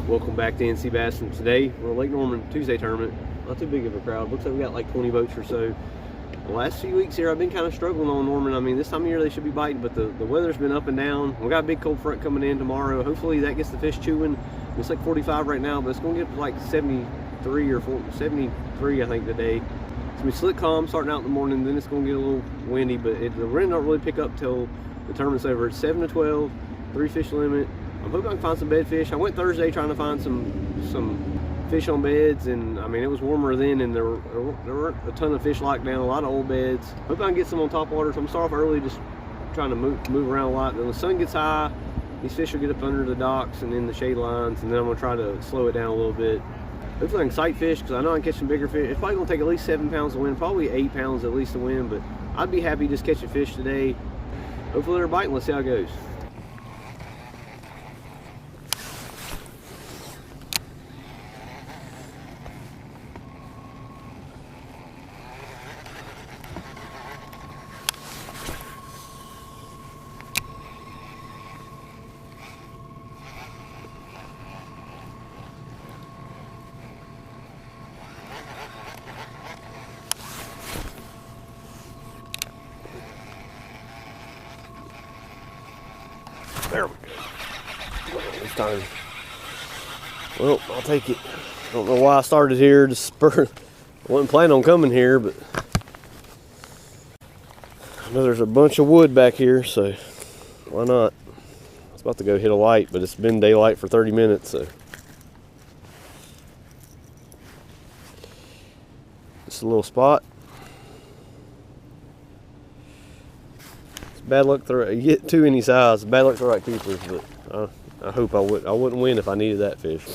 Welcome back to NC Bass, and today we're Lake Norman Tuesday tournament. Not too big of a crowd. Looks like we got like 20 boats or so. The last few weeks here I've been kind of struggling on Norman. I mean, this time of year they should be biting, but the weather's been up and down. We got a big cold front coming in tomorrow. Hopefully that gets the fish chewing. It's like 45 right now, but it's going to get like 73 or 73 I think today. It's going to be slick calm starting out in the morning, then it's going to get a little windy, but the wind don't really pick up till the tournament's over. It's 7 to 12, 3 fish limit. I'm hoping I can find some bed fish. I went Thursday trying to find some fish on beds, and I mean it was warmer then, and there weren't a ton of fish locked down, a lot of old beds. Hope I can get some on top water. So I'm starting off early, just trying to move around a lot. Then the sun gets high, these fish will get up under the docks and in the shade lines, and then I'm gonna try to slow it down a little bit. Hopefully I can sight fish, because I know I can catch some bigger fish. It's probably gonna take at least 7 pounds of wind, probably 8 pounds at least of wind, but I'd be happy just catching fish today. Hopefully they're biting. Let's see how it goes. There we go. This time. Well, I'll take it. I don't know why I started here. Just spur. I wasn't planning on coming here, but I know there's a bunch of wood back here, so why not? I was about to go hit a light, but it's been daylight for 30 minutes, so. Just a little spot. Bad luck you get two any size. Bad luck to the right keepers, but I hope I wouldn't win if I needed that fish.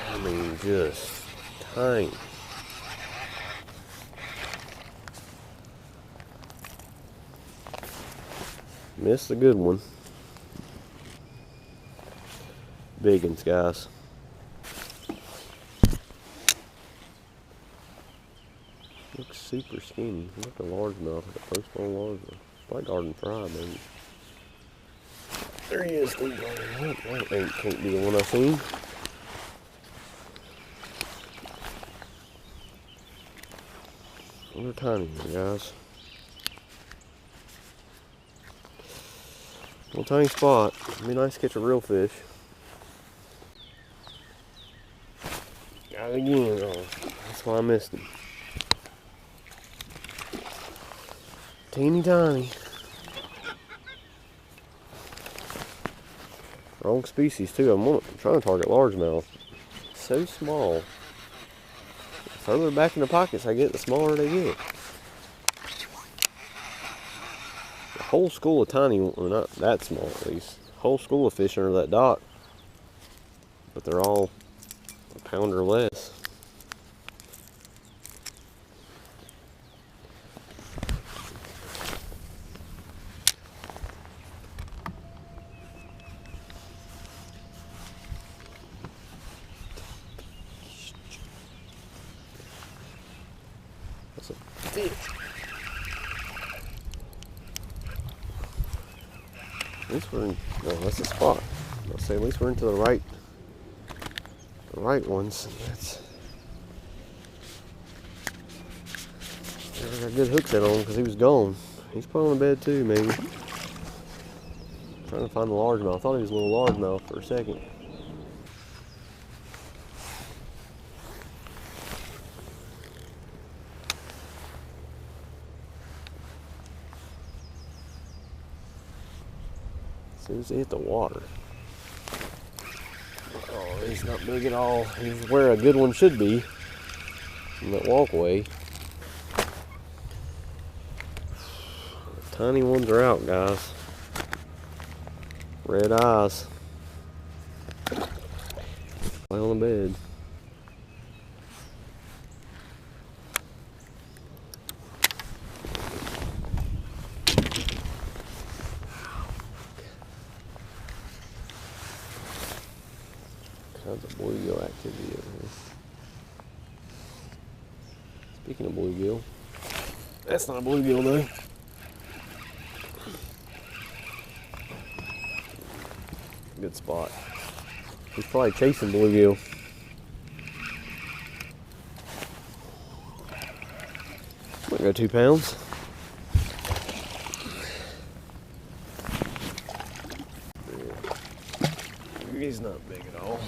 I mean, just tiny. Missed a good one. Big ones, guys. Looks super skinny. Look at largemouth, like a postbone largemouth. It's like garden fry, maybe. There he is, Steve. That can't be the one I seen. They're tiny here, guys. Little tiny spot. It'd be nice to catch a real fish. Got it again. Oh, that's why I missed him. Teeny tiny. Wrong species too. I'm trying to target largemouth. So small. The further back in the pockets I get, the smaller they get. A whole school of tiny, well, not that small at least. A whole school of fish under that dock. But they're all a pound or less. That's a fish. At least we're in, no, that's the spot. I'll say at least we're into the right ones. That's, never got good hooks in on him because he was gone. He's probably on the bed too, maybe. Trying to find the largemouth. I thought he was a little largemouth for a second. As soon as they hit the water. Oh, he's not big at all. He's where a good one should be. In that walkway. The tiny ones are out, guys. Red eyes. Lay on the bed. Tons of bluegill activity over here. Speaking of bluegill, that's not a bluegill though. Good spot. He's probably chasing bluegill. Might go 2 pounds. He's not big at all.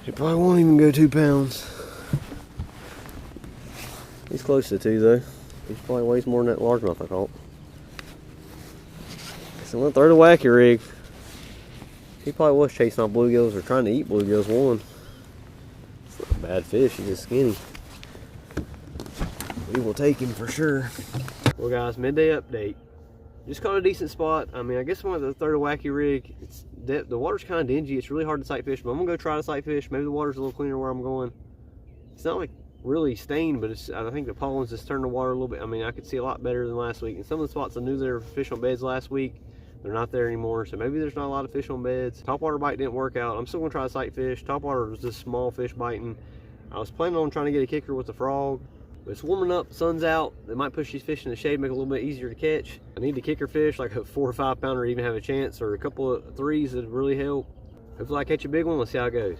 He probably won't even go 2 pounds. He's close to 2 though. He probably weighs more than that largemouth I caught. So I'm gonna throw the wacky rig. He probably was chasing off bluegills or trying to eat bluegills. One. It's not a bad fish, he's just skinny. We will take him for sure. Well guys, midday update. Just caught a decent spot. I mean, I guess I'm gonna throw the wacky rig. The water's kind of dingy. It's really hard to sight fish, but I'm gonna go try to sight fish. Maybe the water's a little cleaner where I'm going. It's not like really stained, but I think the pollens just turned the water a little bit. I mean, I could see a lot better than last week. And some of the spots I knew there were fish on beds last week, they're not there anymore. So maybe there's not a lot of fish on beds. Topwater bite didn't work out. I'm still gonna try to sight fish. Topwater was just small fish biting. I was planning on trying to get a kicker with the frog, but it's warming up, the sun's out. It might push these fish in the shade, make it a little bit easier to catch. I need to kicker fish, like a 4 or 5 pounder to even have a chance, or a couple of 3s that really help. Hopefully I catch a big one. Let's see how it goes.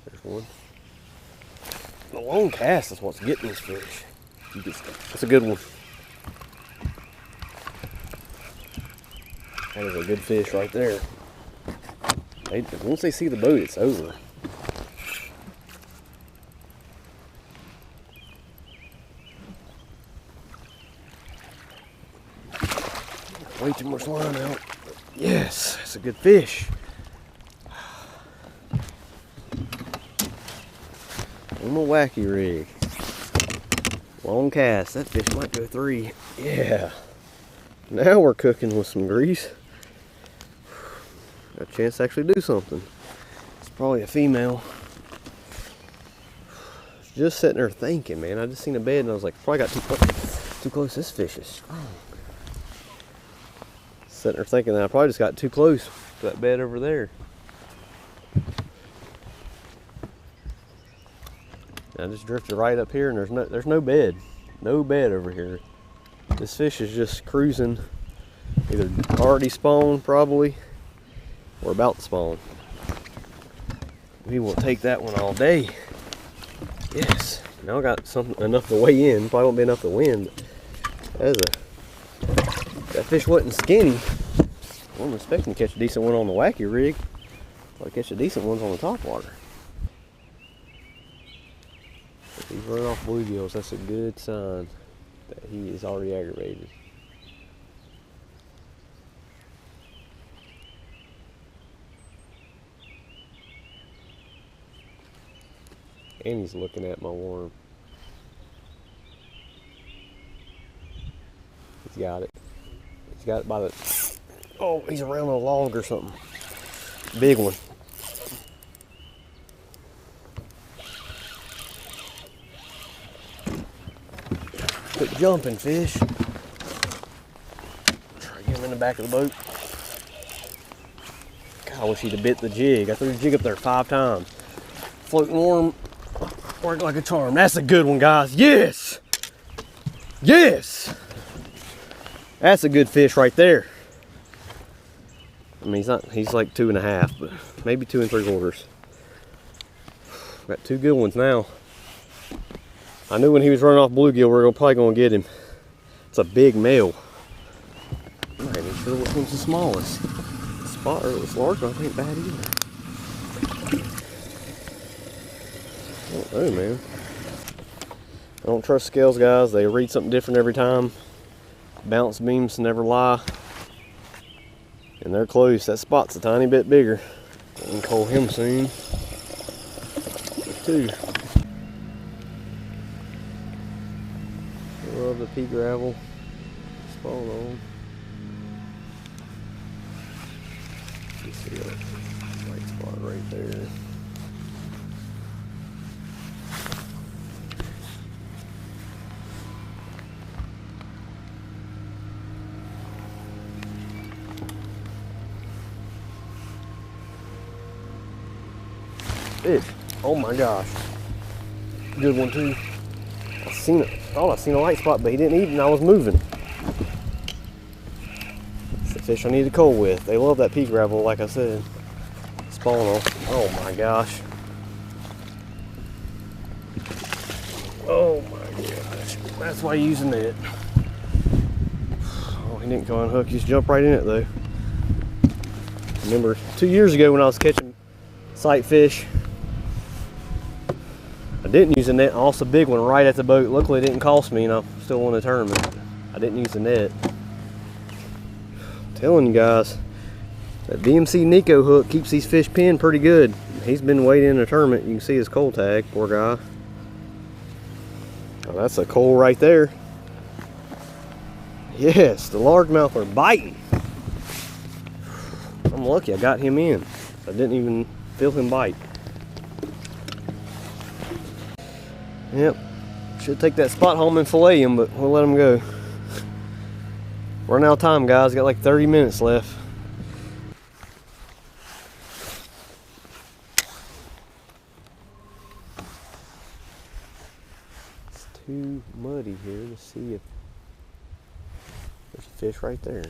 There's one. The long cast is what's getting these fish. That's a good one. That is a good fish right there. Once they see the boat, it's over. Way too much line out. Yes, it's a good fish. One more wacky rig. Long cast. That fish might go 3. Yeah. Now we're cooking with some grease. Got a chance to actually do something. It's probably a female. Just sitting there thinking, man. I just seen a bed and I was like, probably got too close. This fish is strong. Sitting there thinking that I probably just got too close to that bed over there. I just drifted right up here and there's no bed. No bed over here. This fish is just cruising, either already spawned probably, or about to spawn. We will take that one all day. Yes. Now I got something enough to weigh in. Probably won't be enough to win, but that fish wasn't skinny. I wasn't expecting to catch a decent one on the wacky rig. I'll catch the decent ones on the top water. If he's running off bluegills, that's a good sign that he is already aggravated. And he's looking at my worm. He's got it. He's got it by the... Oh, he's around a log or something. Big one. Quit jumping, fish. Try to get him in the back of the boat. God, I wish he'd have bit the jig. I threw the jig up there 5 times. Floating worm worked like a charm. That's a good one, guys. Yes! Yes! That's a good fish right there. I mean, he's like 2.5, but maybe 2 3/4. Got 2 good ones now. I knew when he was running off bluegill, we were probably going to get him. It's a big male. I'm not even sure which one's the smallest. The spot or this largemouth ain't bad either. I don't know, man. I don't trust scales, guys. They read something different every time. Bounce beams never lie. And they're close. That spot's a tiny bit bigger. We can call him soon. 2. Love the pea gravel. Spawn on. You see a white spot right there. Fish. Oh my gosh. Good one too. I thought I seen a light spot, but he didn't eat it and I was moving. It's the fish I need to coal with. They love that pea gravel, like I said. Spawn off. Oh my gosh. Oh my gosh. That's why you're using that. Oh, he didn't go unhook. He just jumped right in it though. Remember 2 years ago when I was catching sight fish, I didn't use a net. I lost a big one right at the boat. Luckily it didn't cost me and I still won the tournament. I didn't use the net. I'm telling you guys, that VMC Nico hook keeps these fish pinned pretty good. He's been waiting in a tournament. You can see his coal tag, poor guy. Oh, that's a coal right there. Yes, the largemouth are biting. I'm lucky I got him in. I didn't even feel him bite. Yep, should take that spot home and fillet him, but we'll let him go. Running out of time, guys. Got like 30 minutes left. It's too muddy here to see if there's a fish right there.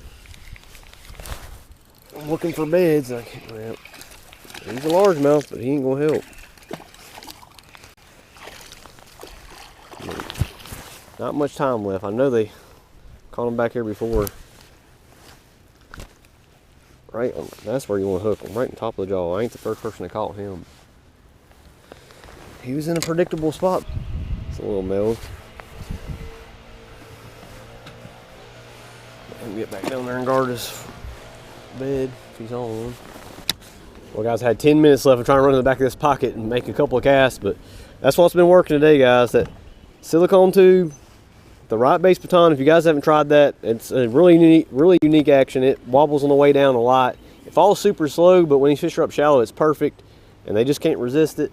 I'm looking for beds. I can't. Well, he's a largemouth, but he ain't gonna help. Not much time left. I know they caught him back here before. Right, that's where you want to hook him, right on top of the jaw. I ain't the first person that caught him. He was in a predictable spot. It's a little mellowed. Let him get back down there and guard his bed if he's on one. Well, guys, I had 10 minutes left. I'm trying to run in the back of this pocket and make a couple of casts, but that's what's been working today, guys. That silicone tube, the right base baton. If you guys haven't tried that, it's a really unique action. It wobbles on the way down a lot. It falls super slow, but when these fish are up shallow, it's perfect, and they just can't resist it.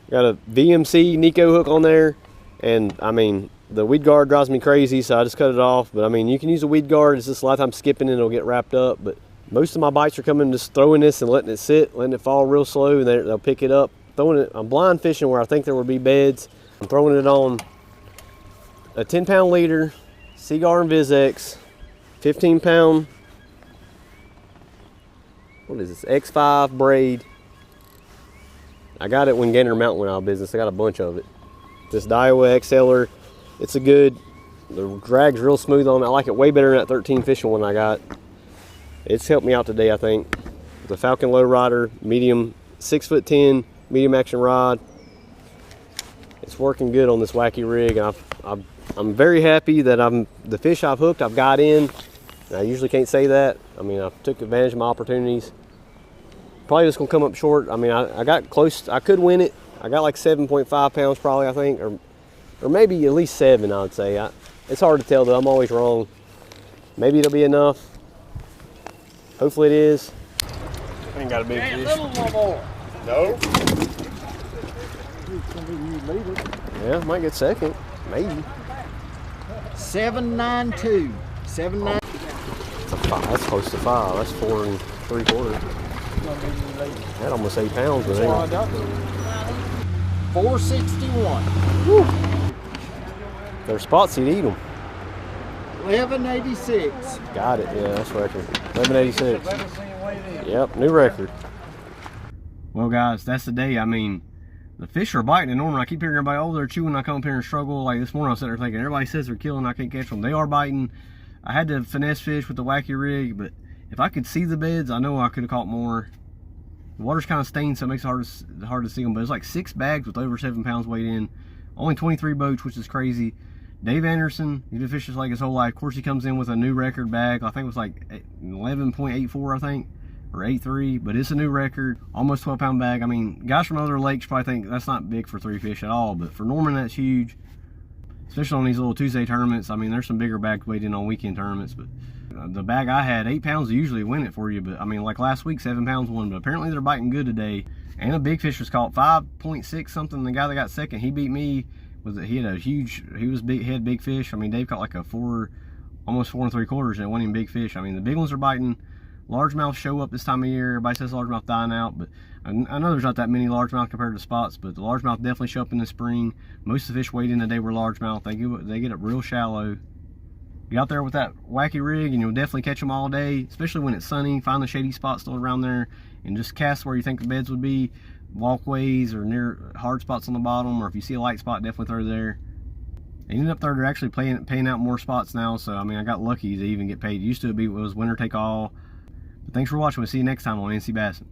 Got a VMC Nico hook on there, and I mean, the weed guard drives me crazy, so I just cut it off. But I mean, you can use a weed guard. It's just a lot of times skipping and it'll get wrapped up. But most of my bites are coming just throwing this and letting it sit, letting it fall real slow, and they'll pick it up. Throwing it, I'm blind fishing where I think there would be beds. I'm throwing it on a 10-pound leader, Seagar and Vizex, 15-pound, what is this, X5 braid. I got it when Gander Mountain went out of business. I got a bunch of it. This Daiwa XLer, it's a good, the drag's real smooth on it. I like it way better than that 13 fishing one I got. It's helped me out today, I think. The Falcon Lowrider, medium, 6'10", medium action rod. It's working good on this wacky rig, and I'm very happy that the fish I've hooked, I've got in. And I usually can't say that. I mean, I took advantage of my opportunities. Probably just gonna come up short. I mean, I got close. I could win it. I got like 7.5 pounds probably, I think, or maybe at least 7, I would say. It's hard to tell though. I'm always wrong. Maybe it'll be enough. Hopefully it is. I ain't got a big fish. A little more. No. Yeah, might get second. Maybe. 792. 792. That's a 5. That's close to 5. That's 4 3/4. That almost 8 pounds with it. 461. Woo. There's spots you'd eat them. 1186. Got it. Yeah, that's record. 1186. Yep, new record. Well, guys, that's the day. I mean, the fish are biting. And normally I keep hearing everybody, oh, they're chewing. I come up here and struggle. Like this morning I was sitting there thinking, everybody says they're killing. I can't catch them. They are biting. I had to finesse fish with the wacky rig, but if I could see the beds, I know I could have caught more. The water's kind of stained, so it makes it hard to see them. But it's like 6 bags with over 7 pounds weight in. Only 23 boats, which is crazy. Dave Anderson, he's been fishing like his whole life. Of course, he comes in with a new record bag. I think it was like 11.84, I think, or 8.3. But it's a new record, almost 12-pound bag. I mean, guys from other lakes probably think that's not big for 3 fish at all. But for Norman, that's huge. especially on these little Tuesday tournaments. I mean, there's some bigger bags weighed in on weekend tournaments, but the bag I had, 8 pounds will usually win it for you. But I mean, like last week, 7 pounds won, but apparently they're biting good today. And a big fish was caught, 5.6 something. The guy that got second, he beat me. He had a huge, he had big fish. I mean, Dave caught like a almost 4 3/4, and it wasn't even big fish. I mean, the big ones are biting. Largemouth show up this time of year. Everybody says largemouth dying out, but I know there's not that many largemouth compared to spots, but the largemouth definitely show up in the spring. Most of the fish weighed in today were largemouth. They get up real shallow. Get out there with that wacky rig and you'll definitely catch them all day, especially when it's sunny. Find the shady spots still around there and just cast where you think the beds would be, walkways or near hard spots on the bottom, or if you see a light spot, definitely throw there. And up there, they're actually paying out more spots now, so I mean, I it lucky to even get paid. Used to it was winner take all. But thanks for watching. We'll see you next time on NC Bassing.